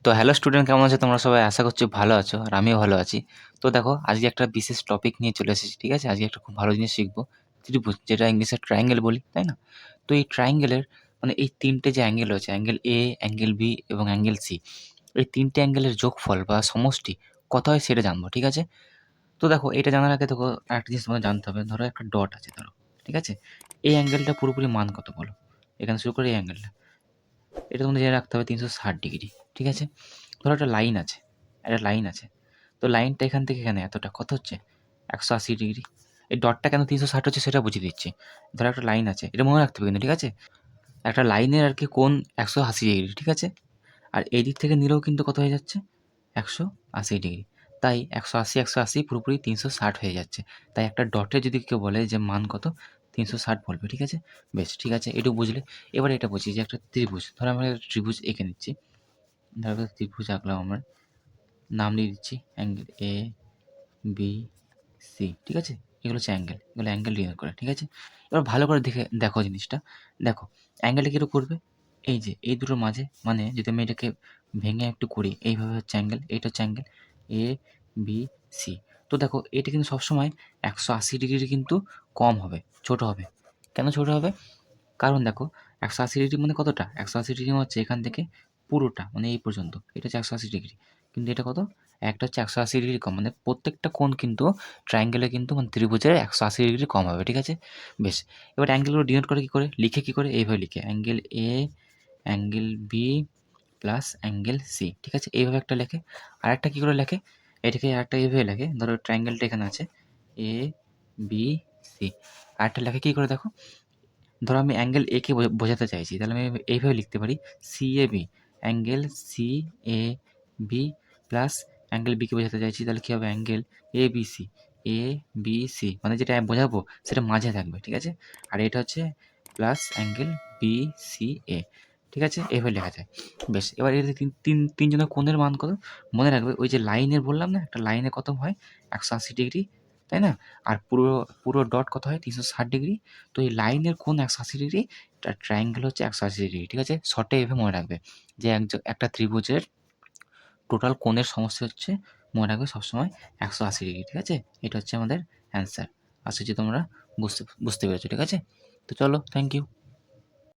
তো hello student, কেমন আছো তোমরা সবাই? আশা করছি ভালো আছো আর আমিও ভালো আছি। তো দেখো, আজকে একটা বিশেষ টপিক নিয়ে চলে এসেছি, ঠিক আছে? আজকে একটা খুব ভালো জিনিস শিখবো, ত্রিভুজ, যেটা ইংলিশে ট্রায়াঙ্গেল বলি, তাই না? তো এই ট্রায়াঙ্গেলের মানে এই ৩ টে যে অ্যাঙ্গেল রয়েছে, অ্যাঙ্গেল এ, অ্যাঙ্গেল বি এবং অ্যাঙ্গেল সি, এই ৩ টে অ্যাঙ্গেলের যোগফল বা সমষ্টি কত হয় সেটা জানবো, ঠিক আছে? তো দেখো, এটা জানার আগে দেখো আরেকটা জিনিস তোমাদের জানতে হবে। ধরো একটা ডট আছে, ধরো, ঠিক আছে? এই অ্যাঙ্গেলটা পুরোপুরি মান কত বলো? এখানে শুরু করে এই অ্যাঙ্গেলটা, এটা তোমাদের জেনে রাখতে হবে ৩৬০ ডিগ্রি, ঠিক আছে? ধরো একটা লাইন আছে, একটা লাইন আছে। তো লাইনটা এখান থেকে এখানে এতটা কত হচ্ছে? ১৮০ ডিগ্রি। এই ডটটা কেন ৩৬০ হচ্ছে সেটা বুঝিয়ে দিচ্ছি। ধরো একটা লাইন আছে, এটা মনে রাখতে হবে কিন্তু, ঠিক আছে? একটা লাইনের আর কি কোণ ১৮০ ডিগ্রি, ঠিক আছে? আর এই দিক থেকে নিলেও কিন্তু কত হয়ে যাচ্ছে? ১৮০ ডিগ্রি। তাই ১৮০, ১৮০ পুরোপুরি ৩৬০ হয়ে যাচ্ছে। তাই একটা ডটে যদি কেউ বলে যে মান কত? ৩৬০ বলবে, ঠিক আছে? বেশ, ঠিক আছে, এটুকু বুঝলে। এবার এটা বুঝি যে একটা ত্রিভুজ, ধরো আমরা একটা ত্রিভুজ এঁকে নিচ্ছি। ধরো একটা ত্রিভুজ আঁকলাম আমরা, নাম দিয়ে দিচ্ছি অ্যাঙ্গেল এ, বি, সি, ঠিক আছে? এগুলো হচ্ছে অ্যাঙ্গেল, এগুলো অ্যাঙ্গেল ডিনোট করে, ঠিক আছে? এবার ভালো করে দেখো জিনিসটা। দেখো, অ্যাঙ্গেলটা কীরকম করবে? এই যে এই দুটোর মাঝে, মানে যদি আমি এটাকে ভেঙে একটু করি, এইভাবে হচ্ছে অ্যাঙ্গেল, এইটা হচ্ছে অ্যাঙ্গেল এ, বি, সি। তো দেখো, এটা কিন্তু সবসময় ১৮০ ডিগ্রির কিন্তু কম হবে, ছোট হবে। কেন ছোট হবে? কারণ দেখো, ১৮০ ডিগ্রি মানে কতটা? ১৮০ ডিগ্রি হচ্ছে এখান থেকে পুরোটা, মানে এই পর্যন্ত। এটা হচ্ছে ১৮০ ডিগ্রি। কিন্তু এটা কত? একটা হচ্ছে ১৮০ ডিগ্রি কম। মানে প্রত্যেকটা কোণ কিন্তু ট্রায়াঙ্গেলে কিন্তু মানে ত্রিভুজের ১৮০ ডিগ্রি কম হবে, ঠিক আছে? বেশ। এবার অ্যাঙ্গেলগুলো ডিনোট করে কী করে? লিখে কী করে? এইভাবে লিখে, angle A, angle B plus angle C, ঠিক আছে? এইভাবে একটা লেখে। আরেকটা কী করে লেখে? এটাকে আরেকটা এইভাবে লেখে। ধরো ট্রায়াঙ্গেলটা এখানে আছে, এ, বি, সি। আরেকটা লেখে কী করে দেখো? ধরো আমি অ্যাঙ্গেল এ কে বোঝাতে চাইছি, তাহলে আমি এইভাবে লিখতে পারি, CAB, angle CAB plus angle BK বোঝাতে চাইছি, তাহলে কী হবে? অ্যাঙ্গেল এবিসি, এবিসি মানে যেটা বোঝাবো সেটা মাঝে থাকবে, ঠিক আছে? আর এটা হচ্ছে প্লাস অ্যাঙ্গেল বিসিএ, ঠিক আছে? এভাবে লেখা যায়। বেশ, এবার এর তিনজনের কোণের মান কত? মনে রাখবে, ওই যে লাইনের বললাম না, একটা লাইনে কত হয়? ১৮০ ডিগ্রি, তাই না? আর পুরো ডট কত হয়? ৩৬০ ডিগ্রি। তো এই লাইনের কোণ ১৮০ ডিগ্রি, ট্রায়াঙ্গেল হচ্ছে ১৮০ ডিগ্রি, ঠিক আছে? শর্টে এভাবে মনে রাখবে যে একটা ত্রিভুজের টোটাল কোণের সমষ্টি হচ্ছে, মনে রাখবে সবসময়, ১৮০ ডিগ্রি, ঠিক আছে? এটা হচ্ছে আমাদের অ্যান্সার। আশা করছি তোমরা বুঝতে পেরেছো, ঠিক আছে? তো চলো, থ্যাংক ইউ।